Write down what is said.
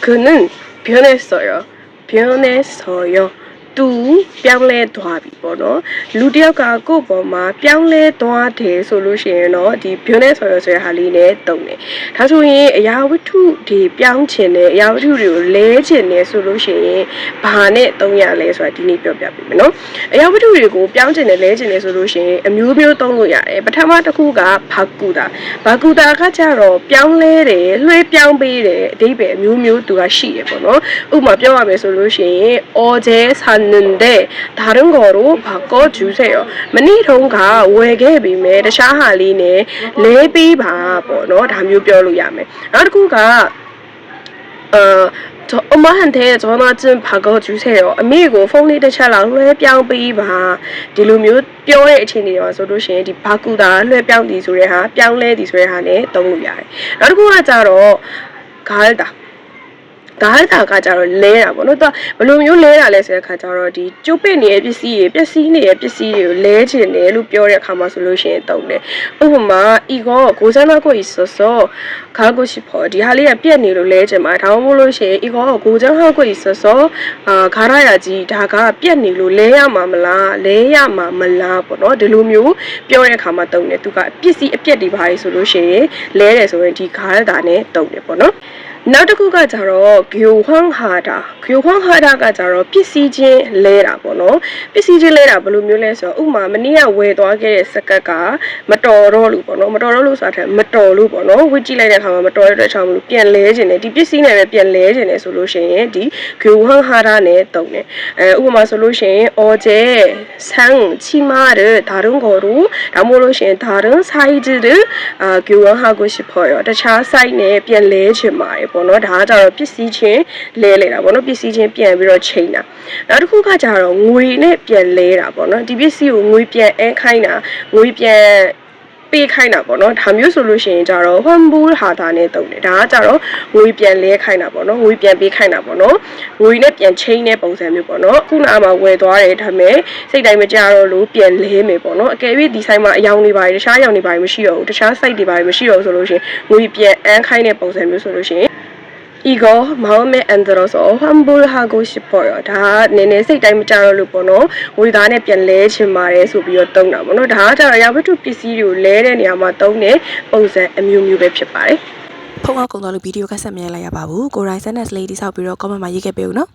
그는 변했어요. 변했어요. 뚜 뺨레 도와비 번호 루디아가 꼬보마 뺨레 도와대 솔루션어 디 변해서요 할리네 동네 다소이 야위투 디 뺨친네 야위투를 레친네 솔루션 바네 동야래ဆိုတာဒီနေ့ပြောပြပေးမယ်နော်အရာဝတ္ထုတွေကိုပြောင်းချင်တယ်လဲချင်တယ်ဆိုလို့ရှိရင်အမျိုးမျိုးသုံးလို့ရတယ်ပထမတစ်ခုကဘာကူတာကကြတော့ပြောင်းလဲတယ်လွှဲပြောင်းပေးတယ်အဓိပ္ပာယ်အမျိုးမျိုးသူကရှိရပေါ့နော်ဥပမာပြောရမယ်ဆိုလို့ရှိရင်어제 샀는데 다른 거로 바꿔주세요. many 통가 외계비매 샤할리네 레비바 뭐너 담요 뼈로 야매. 아르쿠가 저 엄마한테 전화 좀 바꿔주세요. 미국 폰리드 차랑 뢰병비바 딜루뮤 뼈의အခြေအနေ 와서 도시 디 바꾸다 뢰병디 소리 하 뿅레디 소리 하네 동lu 야래. 아르쿠가 자로 갈다. 가을다가 자로 레라 뭐너 또 물론 요 레라 레서 가자로 디 쪼빼니의 삐씨 삐씨니의 삐씨를 레진네로 뼈를 감아 솔루션 떠네.ဥပမာ 이거 고장하고 있어서 가고 싶어. 디 할리야 삐니로 레지마 다음 모르시 이거 고장하고 있어서 갈아야지 다가 삐니로 레야마 몰라 레야마 몰라 뭐너 딜로မျိုး ပြောတဲ့ခါမှာတုံးတယ်သူကပစ္စည်းအပြက်တွေပါလေဆိုလို့ရှိရင်လဲတယ်ဆိုရင်ဒီခါရတာနဲ့တုံးတယ်ပေါ့နော်နောက်တစ်ခုကကြတော့ဂယိုဟန်ဟာတာကကြတော့ပစ္စည်းချင်းလဲတာပေါ့နော်ပစ္စည်းချင်းလဲတာဘယ်လိုမျိုးလဲဆိုတော့ဥမာမနေ့ကဝယ်သွားခဲ့တဲ့စကတ်ကမတော်တော့လို့ပေါ့နော်မတော်တော့လို့ဆိုတာမတော်လို့ပေါ့နော်ဝစ်ကြည့်လိုက်တဲ့အခါမှာမတော်တဲ့အတွက်ကြောင့်မလို့ပြန်လဲခြင်းနဲ့ဒီပစ္စည်းနဲ့ပဲပြန်လဲခြင်းနဲ့ဆိုလို့ရှိရင်ဒီဂယိုဟန်ဟာတာနဲ့တုံးတယ်ဥပမာဆိုလို့ရှိရင်어제 산 치마를 다른 거로ဒါမို့လို့ရှိရင်다른 사이즈를 교환하고 싶어요တခြား size နဲ့ပြန်လဲခြင်းပါတယ်ပေါ့နော်ဒါကကြတော့ပစ္စည်းချင်းလဲတာပေါ့နော်ပစ္စည်းချင်းပြန်ပြီးတော့ချိန်တာနောက်တစ်ခုကကြတော့ငွေနဲ့ပြန်လဲတာပေါ့နော်ဒီပစ္စည်းကိုငွေပြန်အန်းခိုင်းတာငွေပြန်ပေးခိုင်းတာပေါ့နော်ဒါမျိုးဆိုလို့ရှိရင်ကြတော့ဟွန်ဘူဟာတာနဲ့တုံးတယ်ဒါကကြတော့ငွေပြန်လဲခိုင်းတာပေါ့နော်ငွေပြန်ပေးခိုင်းတာပေါ့နော်ငွေနဲ့ပြန်ချိန်တဲ့ပုံစံမျိုးပေါ့နော်ခုနကမှဝယ်သွားတယ်ဒါပေမဲ့စိတ်တိုင်းမကြတော့လို့ပြန်လဲမယ်ပေါ့နော်အကယ်၍ဒီဆိုင်မှာအယောင်တွေပါတယ်တခြားအယောင်တွေပါတယ်မရှိတော့ဘူးတခြား site တွေပါတယ်မရှိတော့ဘူးဆိုလို့ရှိရင်ငွေပြန်အန်းခိုင်းတဲ့ပုံစံမျိုးဆိုလို့ရှိရင်이거 마음에 안 들어서 환불하고 싶어요. 다 내내စိတ်တိုင်းမကြတော့လို့ပေါ့နော်ငွေသားနဲ့ပြန်လဲချင်ပါတယ်ဆိုပြီးတော့တုံးတာပေါ့နော်ဒါကကြတော့ရာဝတ္ထုပစ္စည်းတွေကိုလဲတဲ့နေရာမှာတုံးတဲ့ပုံစံအမျိုးမျိုးပဲဖြစ်ပါတယ်ဖုန်းအောက်ကုံတော်လို့ဗီဒီယိုကဆက်မြဲလိုက်ရပါဘူးကိုရိုင်းဆန်နက်စ်လေးတိဆောက်ပြီးတော့ comment မှာရေးခဲ့ပေးဦးနော်